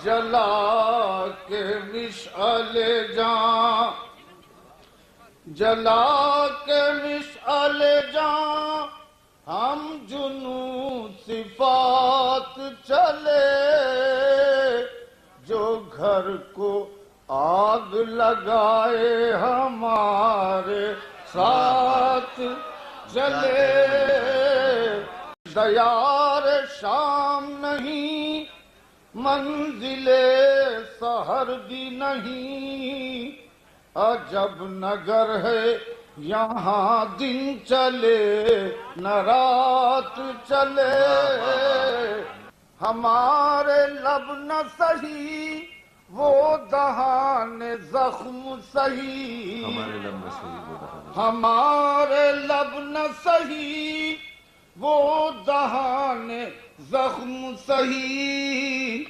جلا کے مشعل جاں، جلا کے مشعل جاں ہم جنوں صفات چلے، جو گھر کو آگ لگائے ہمارے ساتھ جلے۔ دیار شام نہیں، منزل سحر بھی نہیں، عجب نگر ہے یہاں دن چلے نہ رات چلے۔ ہمارے لب نہ سہی وہ دہان زخم سہی، ہمارے لب نہ سہی وہ دہان زخم سہی،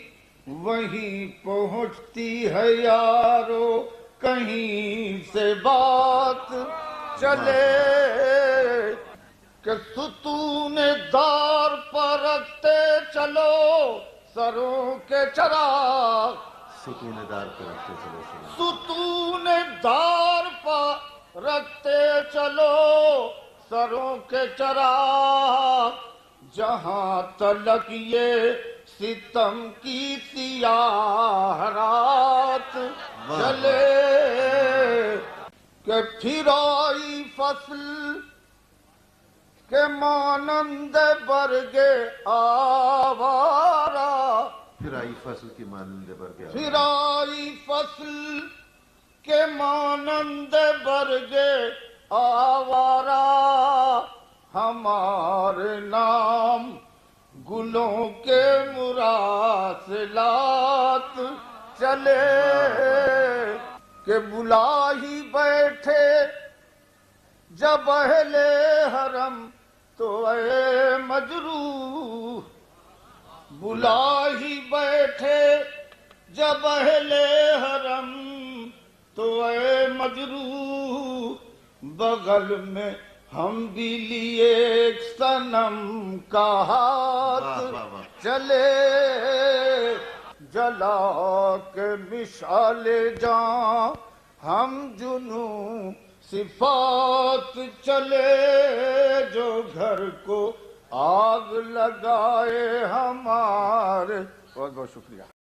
وہیں پہنچتی ہے یارو کہیں سے بات چلے، کہ ستون دار پر رکھتے چلو سروں کے چراغ، ستون دار پر رکھتے چلو، ستون دار پر رکھتے چلو سروں کے چراغ، جہاں تلک یہ ستم کی سیاہ رات چلے، کہ پھر آئی فصل کے مانند برگ آوارہ، پھر آئی فصل کی مانند برگ آوارہ، پھر آئی فصل کے مانند برگ آوارہ، ہمارے نام گلوں کے مراسلات چلے، کہ بلا ہی بیٹھے جب اہل حرم تو اے مجروح، بلا ہی بیٹھے جب اہل حرم تو اے مجروح، بغل میں ہم بھی لیے ایک صنم کا ہاتھ چلے، جلا کے مشعل جاں ہم جنوں صفات چلے، جو گھر کو آگ لگائے ہمارے۔ بہت بہت شکریہ۔